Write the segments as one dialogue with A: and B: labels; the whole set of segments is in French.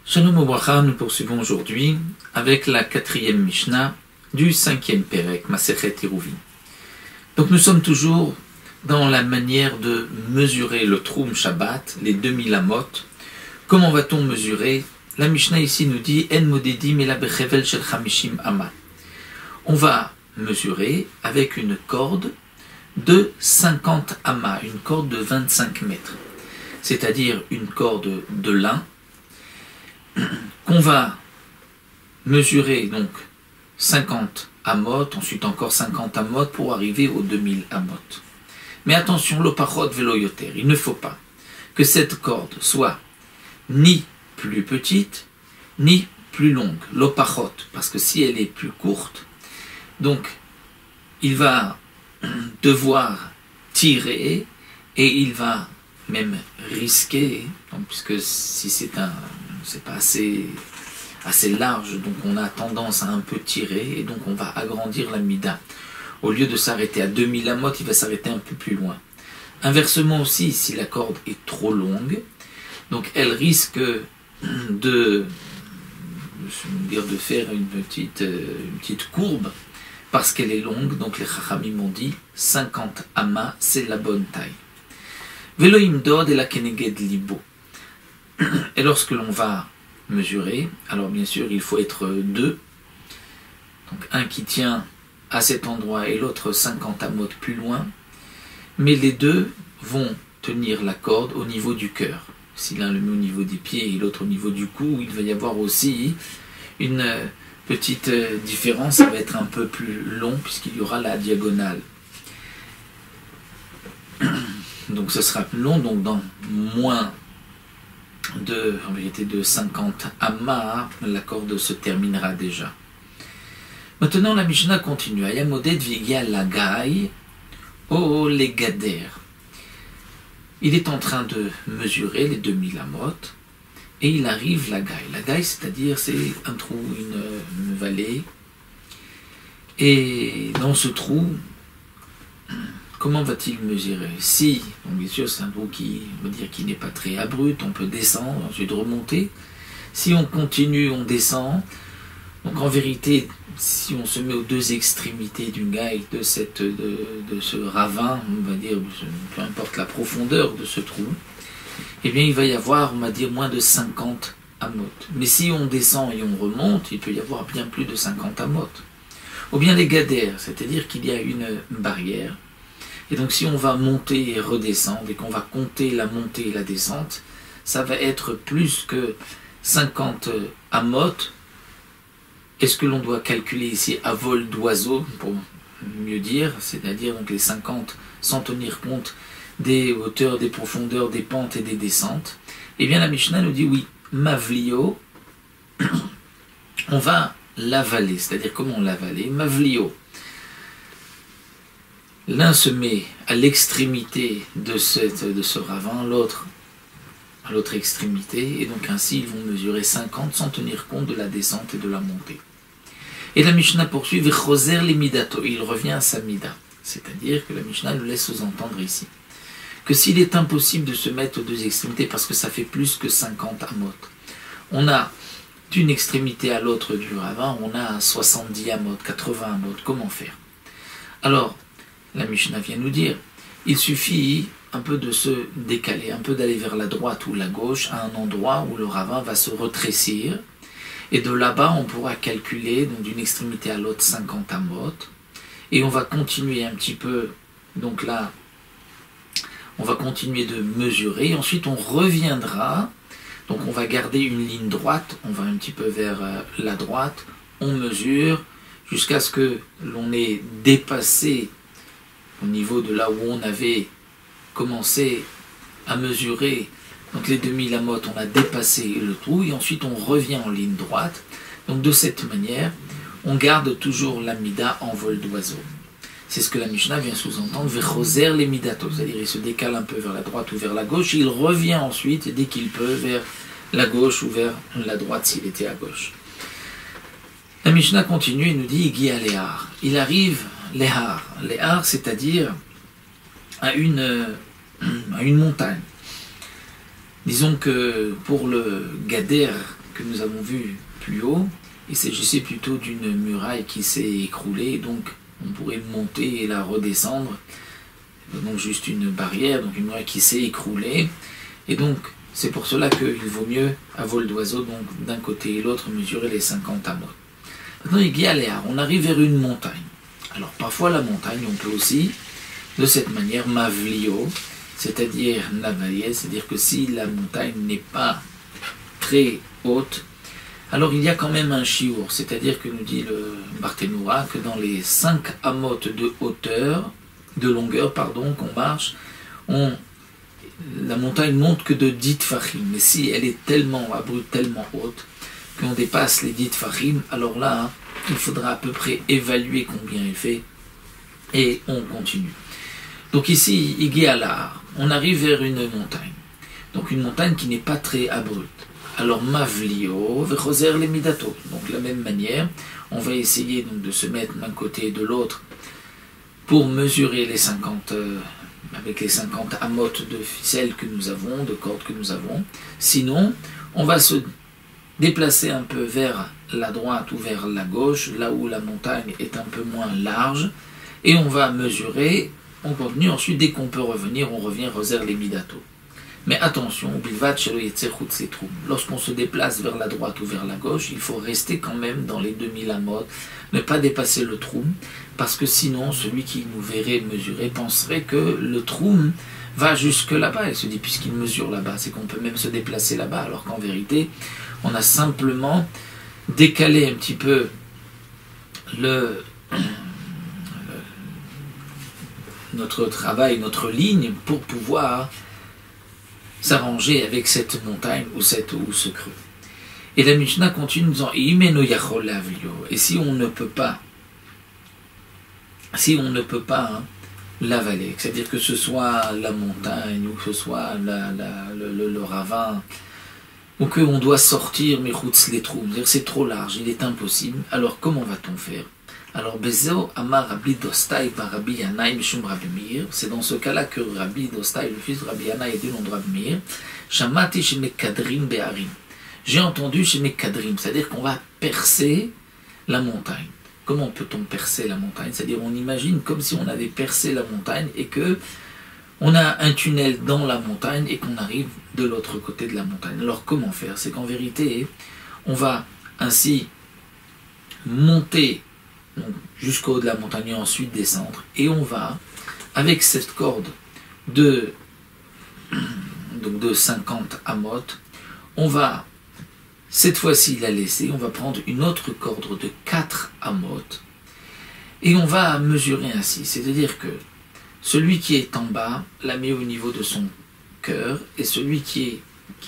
A: Shalom Obracha, nous poursuivons aujourd'hui avec la 4e Mishnah du 5e Perek, Masechet Eruvin. Donc nous sommes toujours dans la manière de mesurer le Troum Shabbat, les 2000 amot. Comment va-t-on mesurer? La Mishnah ici nous dit En modedim ela bechevel shel chamishim ama. On va mesurer avec une corde de 50 amas, une corde de 25 mètres, c'est-à-dire une corde de lin qu'on va mesurer donc 50 amot, ensuite encore 50 amot pour arriver aux 2000 amot. Mais attention, l'opachot velo yoter, il ne faut pas que cette corde soit ni plus petite, ni plus longue, l'opachot, parce que si elle est plus courte, donc il va devoir tirer et il va même risquer, donc, puisque si c'est pas assez large, donc on a tendance à un peu tirer et donc on va agrandir la mida. Au lieu de s'arrêter à 2000 amot, il va s'arrêter un peu plus loin. Inversement aussi, si la corde est trop longue, donc elle risque de faire une petite courbe parce qu'elle est longue. Donc les chachamim m'ont dit 50 amas, c'est la bonne taille. Velo imdod et la keneged libo. Et lorsque l'on va mesurer, alors bien sûr il faut être deux, donc un qui tient à cet endroit et l'autre 50 amot plus loin, mais les deux vont tenir la corde au niveau du cœur. Si l'un le met au niveau des pieds et l'autre au niveau du cou, il va y avoir aussi une petite différence, ça va être un peu plus long puisqu'il y aura la diagonale. Donc ce sera plus long, donc dans moins en vérité de 50 amas, la corde se terminera déjà. Maintenant la Mishnah continue. Ayamodet vigia lagai o legader. Il est en train de mesurer les 2000 amot et il arrive lagai. Lagai, c'est-à-dire c'est un trou, une vallée. Et dans ce trou, comment va-t-il mesurer? Si, donc bien sûr, c'est un trou qui n'est pas très abrupt, on peut descendre, ensuite remonter. Si on continue, on descend. Donc en vérité, si on se met aux deux extrémités d'une gaille de ce ravin, on va dire, peu importe la profondeur de ce trou, eh bien il va y avoir, on va dire, moins de 50 amot. Mais si on descend et on remonte, il peut y avoir bien plus de 50 amot. Ou bien les gadères, c'est-à-dire qu'il y a une barrière. Et donc si on va monter et redescendre et qu'on va compter la montée et la descente, ça va être plus que 50 amot. Est-ce que l'on doit calculer ici à vol d'oiseau, pour mieux dire, c'est-à-dire donc les 50 sans tenir compte des hauteurs, des profondeurs, des pentes et des descentes? Eh bien la Mishnah nous dit oui, mavlio, on va l'avaler, c'est-à-dire comment on l'avaler? Mavlio. L'un se met à l'extrémité de ce ravin, l'autre à l'autre extrémité, et donc ainsi ils vont mesurer 50 sans tenir compte de la descente et de la montée. Et la Mishnah poursuit, Vechoser les midato, il revient à sa mida, c'est-à-dire que la Mishnah nous laisse sous-entendre ici que s'il est impossible de se mettre aux deux extrémités parce que ça fait plus que 50 amot, on a d'une extrémité à l'autre du ravin, on a 70 amot, 80 amot, comment faire? Alors, la Mishnah vient nous dire, il suffit un peu de se décaler, un peu d'aller vers la droite ou la gauche, à un endroit où le ravin va se retrécir, et de là-bas on pourra calculer donc d'une extrémité à l'autre 50 amot, et on va continuer un petit peu, donc là, on va continuer de mesurer, ensuite on reviendra, donc on va garder une ligne droite, on va un petit peu vers la droite, on mesure, jusqu'à ce que l'on ait dépassé au niveau de là où on avait commencé à mesurer, donc les 2000 amot, on a dépassé le trou, et ensuite on revient en ligne droite. Donc de cette manière, on garde toujours la mida en vol d'oiseau. C'est ce que la Mishnah vient sous-entendre, vechoser les midato, c'est-à-dire il se décale un peu vers la droite ou vers la gauche, et il revient ensuite, dès qu'il peut, vers la gauche ou vers la droite s'il était à gauche. La Mishnah continue et nous dit, Igia Léhar, il arrive Léhar, Léhar c'est-à-dire à une montagne. Disons que pour le gader que nous avons vu plus haut, il s'agissait plutôt d'une muraille qui s'est écroulée, donc on pourrait monter et la redescendre, donc juste une barrière, donc une muraille qui s'est écroulée, et donc c'est pour cela qu'il vaut mieux, à vol d'oiseau, donc d'un côté et l'autre, mesurer les 50 amot. Maintenant, il y a Léar, on arrive vers une montagne. Alors parfois la montagne, on peut aussi, de cette manière, mavlio, c'est-à-dire navayer, c'est-à-dire que si la montagne n'est pas très haute, alors il y a quand même un chiour, c'est-à-dire que nous dit le Barthénoura que dans les 5 amot de hauteur, de longueur, pardon, qu'on marche, la montagne monte que de 10 tfachim. Mais si elle est tellement abrupte, tellement haute, qu'on dépasse les 10 tfachim, alors là, hein, il faudra à peu près évaluer combien elle fait, et on continue. Donc ici, Igéalar, on arrive vers une montagne. Donc une montagne qui n'est pas très abrupte. Alors Mavlio, Vechoser les Midato. Donc de la même manière, on va essayer donc de se mettre d'un côté et de l'autre pour mesurer les 50, avec les 50 amotes de ficelle que nous avons, de cordes que nous avons. Sinon, on va se déplacer un peu vers la droite ou vers la gauche, là où la montagne est un peu moins large, et on va mesurer. On continue, ensuite dès qu'on peut revenir, on revient Roser les Midato. Mais attention, lorsqu'on se déplace vers la droite ou vers la gauche, il faut rester quand même dans les 2000 amotes, ne pas dépasser le troum, parce que sinon, celui qui nous verrait mesurer penserait que le troum va jusque là-bas. Il se dit, puisqu'il mesure là-bas, c'est qu'on peut même se déplacer là-bas, alors qu'en vérité, on a simplement décalé un petit peu notre travail, notre ligne, pour pouvoir s'arranger avec cette montagne ou ce creux. Et la Mishnah continue en disant et si on ne peut pas l'avaler, c'est-à-dire que ce soit la montagne ou que ce soit le ravin, ou qu'on doit sortir Mechutz les trous, c'est-à-dire c'est trop large, il est impossible, alors comment va-t-on faire? Alors, Bezeo Amar Rabbi Dostai par Rabbi Yanaï Mishum Rabbi Meir, c'est dans ce cas-là que Rabbi Dostai, le fils de Rabbi Yanaï, est du nom de Rabbi Meir, Shamati chez Mekadrim Be'arim. J'ai entendu chez Mekadrim, c'est-à-dire qu'on va percer la montagne. Comment peut-on percer la montagne? C'est-à-dire, on imagine comme si on avait percé la montagne et que on a un tunnel dans la montagne et qu'on arrive de l'autre côté de la montagne. Alors, comment faire? C'est qu'en vérité, on va ainsi monter jusqu'au haut de la montagne et ensuite descendre, et on va avec cette corde de 50 amotes, on va cette fois-ci la laisser, on va prendre une autre corde de 4 amotes et on va mesurer ainsi, c'est-à-dire que celui qui est en bas la met au niveau de son cœur et celui qui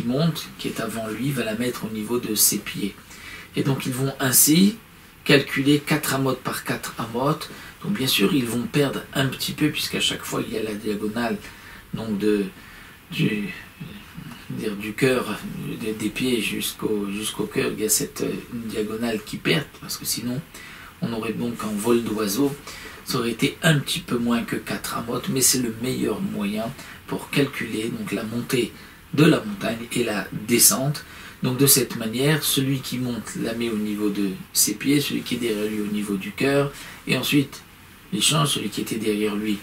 A: monte, qui est avant lui, va la mettre au niveau de ses pieds, et donc ils vont ainsi calculer 4 amotes par 4 amotes. Donc bien sûr, ils vont perdre un petit peu, puisqu'à chaque fois, il y a la diagonale donc du cœur, des pieds jusqu'au cœur, il y a cette diagonale qui perd, parce que sinon, on aurait donc en vol d'oiseau, ça aurait été un petit peu moins que 4 amotes, mais c'est le meilleur moyen pour calculer donc la montée de la montagne et la descente. Donc de cette manière, celui qui monte la met au niveau de ses pieds, celui qui est derrière lui au niveau du cœur, et ensuite il change, celui qui était derrière lui,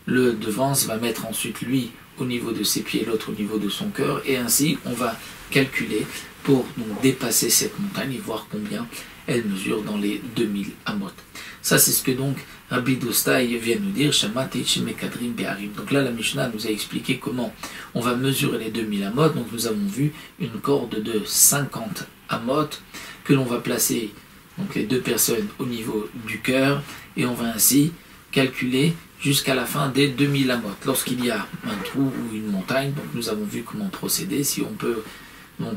A: le devance, va mettre ensuite lui au niveau de ses pieds, l'autre au niveau de son cœur, et ainsi on va calculer pour donc dépasser cette montagne et voir combien elle mesure dans les 2000 amotes. Ça c'est ce que donc Rabbi Dostai vient nous dire, Shamati Mekadrim Be'arim. Donc là la Mishnah nous a expliqué comment on va mesurer les 2000 amotes. Donc nous avons vu une corde de 50 amotes que l'on va placer, donc les deux personnes au niveau du cœur, et on va ainsi calculer jusqu'à la fin des 2000 amotes. Lorsqu'il y a un trou ou une montagne, donc nous avons vu comment procéder. Si on peut, donc,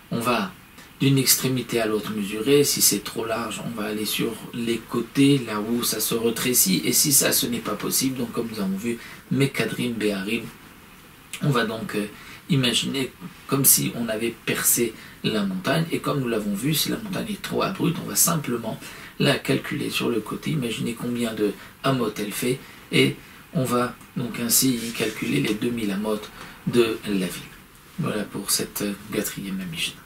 A: on va d'une extrémité à l'autre mesurer. Si c'est trop large, on va aller sur les côtés, là où ça se rétrécit. Et si ça, ce n'est pas possible, donc comme nous avons vu, Mekadrim Be'arim, on va donc imaginer comme si on avait percé la montagne. Et comme nous l'avons vu, si la montagne est trop abrupte, on va simplement la calculer sur le côté, imaginer combien de amot elle fait, et on va donc ainsi calculer les 2000 amot de la ville. Voilà pour cette 4e Mishnah.